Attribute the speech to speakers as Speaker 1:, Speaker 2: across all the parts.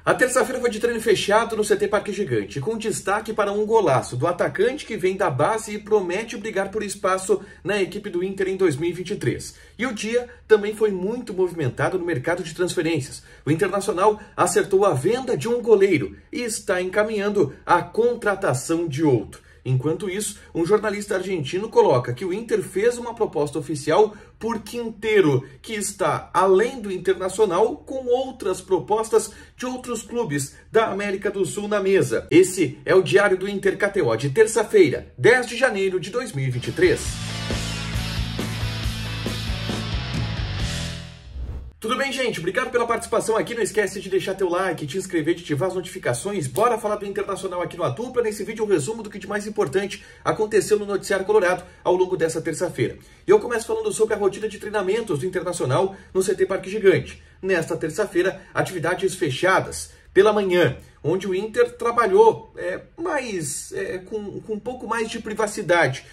Speaker 1: A terça-feira foi de treino fechado no CT Parque Gigante, com destaque para um golaço do atacante que vem da base e promete brigar por espaço na equipe do Inter em 2023. E o dia também foi muito movimentado no mercado de transferências. O Internacional acertou a venda de um goleiro e está encaminhando a contratação de outro. Enquanto isso, um jornalista argentino coloca que o Inter fez uma proposta oficial por Quinteiro, que está além do Internacional com outras propostas de outros clubes da América do Sul na mesa. Esse é o Diário do Inter KTO de terça-feira, 10 de janeiro de 2023. Tudo bem, gente? Obrigado pela participação aqui. Não esquece de deixar teu like, te inscrever, de ativar as notificações. Bora falar do Internacional aqui no A Dupla. Nesse vídeo, um resumo do que de mais importante aconteceu no noticiário colorado ao longo dessa terça-feira. E eu começo falando sobre a rotina de treinamentos do Internacional no CT Parque Gigante. Nesta terça-feira, atividades fechadas pela manhã, onde o Inter trabalhou com um pouco mais de privacidade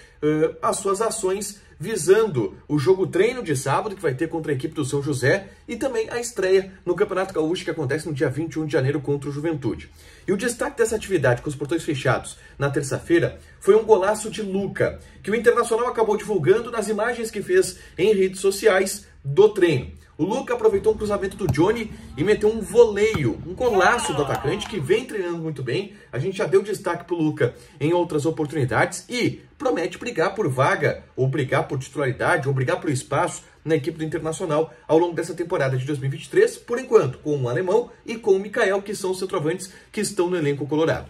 Speaker 1: as suas ações visando o jogo treino de sábado, que vai ter contra a equipe do São José, e também a estreia no Campeonato Gaúcho, que acontece no dia 21 de janeiro contra o Juventude. E o destaque dessa atividade com os portões fechados na terça-feira foi um golaço de Luca, que o Internacional acabou divulgando nas imagens que fez em redes sociais do treino. O Luca aproveitou um cruzamento do Johnny e meteu um voleio, um golaço do atacante que vem treinando muito bem. A gente já deu destaque para o Luca em outras oportunidades e promete brigar por vaga, ou brigar por titularidade, ou brigar por espaço na equipe do Internacional ao longo dessa temporada de 2023, por enquanto, com o Alemão e com o Mikael, que são os centroavantes que estão no elenco colorado.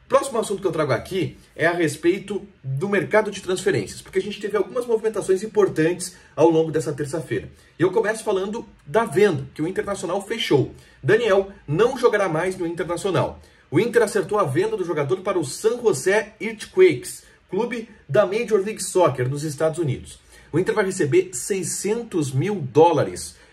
Speaker 1: Próximo assunto que eu trago aqui é a respeito do mercado de transferências, porque a gente teve algumas movimentações importantes ao longo dessa terça-feira. E eu começo falando da venda, que o Internacional fechou. Daniel não jogará mais no Internacional. O Inter acertou a venda do jogador para o San Jose Earthquakes, clube da Major League Soccer nos Estados Unidos. O Inter vai receber $600 mil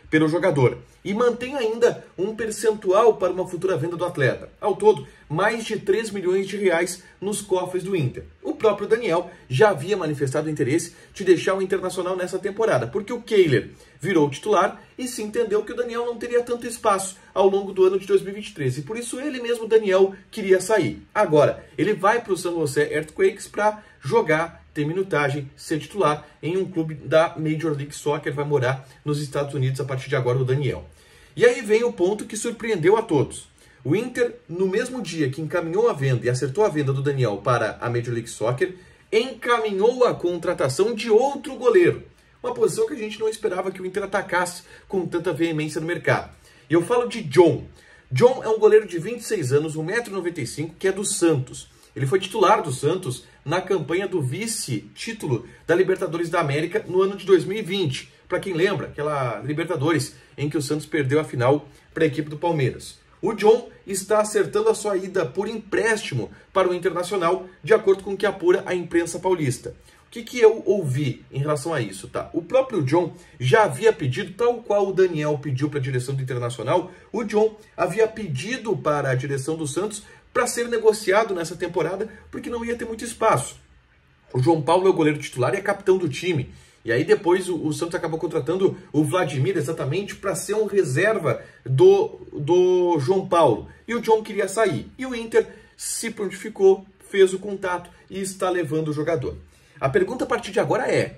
Speaker 1: pelo jogador e mantém ainda um percentual para uma futura venda do atleta. Ao todo, mais de 3 milhões de reais nos cofres do Inter. O próprio Daniel já havia manifestado interesse de deixar o Internacional nessa temporada, porque o Kehler virou titular e se entendeu que o Daniel não teria tanto espaço ao longo do ano de 2023. E por isso ele mesmo, Daniel, queria sair. Agora, ele vai para o San Jose Earthquakes para jogar, ter minutagem, ser titular em um clube da Major League Soccer, vai morar nos Estados Unidos a partir de agora o Daniel. E aí vem o ponto que surpreendeu a todos. O Inter, no mesmo dia que encaminhou a venda e acertou a venda do Daniel para a Major League Soccer, encaminhou a contratação de outro goleiro. Uma posição que a gente não esperava que o Inter atacasse com tanta veemência no mercado. E eu falo de John. John é um goleiro de 26 anos, 1,95 m, que é do Santos. Ele foi titular do Santos na campanha do vice-título da Libertadores da América no ano de 2020. Para quem lembra, aquela Libertadores em que o Santos perdeu a final para a equipe do Palmeiras. O John está acertando a sua ida por empréstimo para o Internacional, de acordo com o que apura a imprensa paulista. O que eu ouvi em relação a isso, tá? O próprio John já havia pedido, tal qual o Daniel pediu para a direção do Internacional, o John havia pedido para a direção do Santos para ser negociado nessa temporada, porque não ia ter muito espaço. O João Paulo é o goleiro titular e é capitão do time. E aí depois o Santos acabou contratando o Vladimir exatamente para ser um reserva do João Paulo. E o John queria sair. E o Inter se prontificou, fez o contato e está levando o jogador. A pergunta a partir de agora é,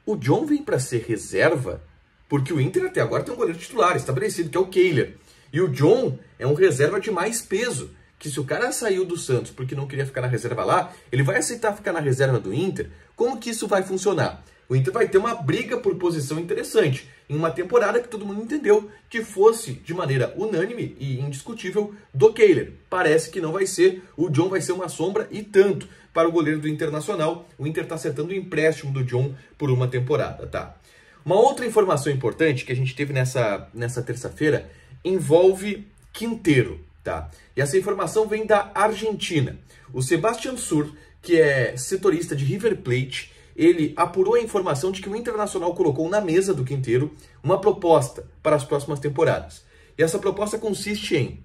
Speaker 1: o John vem para ser reserva? Porque o Inter até agora tem um goleiro titular estabelecido, que é o Kehler. E o John é um reserva de mais peso. Que se o cara saiu do Santos porque não queria ficar na reserva lá, ele vai aceitar ficar na reserva do Inter? Como que isso vai funcionar? O Inter vai ter uma briga por posição interessante, em uma temporada que todo mundo entendeu que fosse, de maneira unânime e indiscutível, do Kehler. Parece que não vai ser, o John vai ser uma sombra e tanto para o goleiro do Internacional. O Inter está acertando o empréstimo do John por uma temporada, tá? Uma outra informação importante que a gente teve nessa terça-feira envolve Quinteiro. Tá? E essa informação vem da Argentina. O Sebastián Sur, que é setorista de River Plate, ele apurou a informação de que o Internacional colocou na mesa do Quinteiro uma proposta para as próximas temporadas. E essa proposta consiste em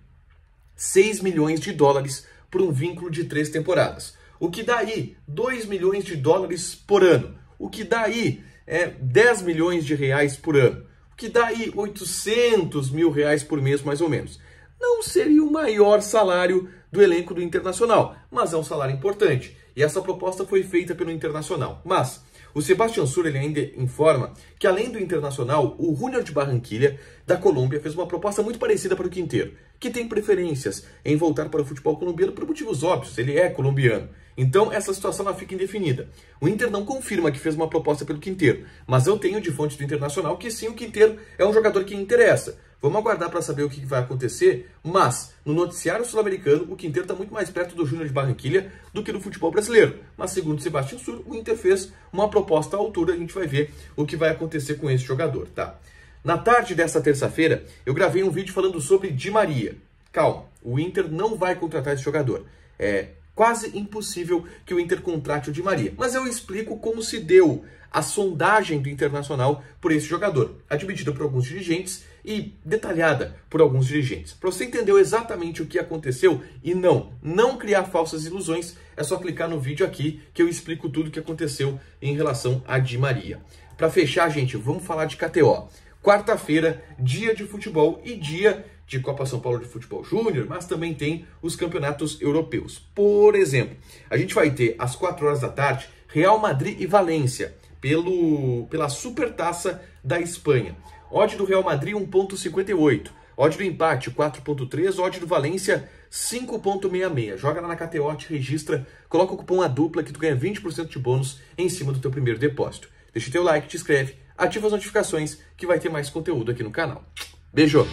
Speaker 1: $6 milhões por um vínculo de 3 temporadas. O que dá aí $2 milhões por ano. O que dá aí $10 milhões por ano. O que dá aí R$800 mil por mês, mais ou menos. não seria o maior salário do elenco do Internacional, mas é um salário importante. E essa proposta foi feita pelo Internacional. Mas o Sebastián Sur ele ainda informa que, além do Internacional, o Junior de Barranquilla, da Colômbia, fez uma proposta muito parecida para o Quinteiro, que tem preferências em voltar para o futebol colombiano por motivos óbvios, ele é colombiano. Então, essa situação ela fica indefinida. O Inter não confirma que fez uma proposta pelo Quinteiro, mas eu tenho de fonte do Internacional que sim, o Quinteiro é um jogador que interessa. Vamos aguardar para saber o que vai acontecer, mas no noticiário sul-americano, o Quinteiro está muito mais perto do Júnior de Barranquilla do que do futebol brasileiro. Mas segundo Sebastián Sur, o Inter fez uma proposta à altura, a gente vai ver o que vai acontecer com esse jogador, tá? Na tarde dessa terça-feira, eu gravei um vídeo falando sobre Di Maria. Calma, o Inter não vai contratar esse jogador. É quase impossível que o Inter contrate o Di Maria. Mas eu explico como se deu a sondagem do Internacional por esse jogador, admitida por alguns dirigentes e detalhada por alguns dirigentes. Para você entender exatamente o que aconteceu e não criar falsas ilusões, é só clicar no vídeo aqui que eu explico tudo o que aconteceu em relação a Di Maria. Para fechar, gente, vamos falar de KTO. Quarta-feira, dia de futebol e dia de Copa São Paulo de Futebol Júnior, mas também tem os campeonatos europeus. Por exemplo, a gente vai ter às 4 horas da tarde Real Madrid e Valência pela Supertaça da Espanha. Odd do Real Madrid 1,58. Odd do empate 4,3. Odd do Valência 5,66. Joga lá na KTO, te registra, coloca o cupom ADUPLA que tu ganha 20% de bônus em cima do teu primeiro depósito. Deixa o teu like, te inscreve, ativa as notificações que vai ter mais conteúdo aqui no canal. Beijo!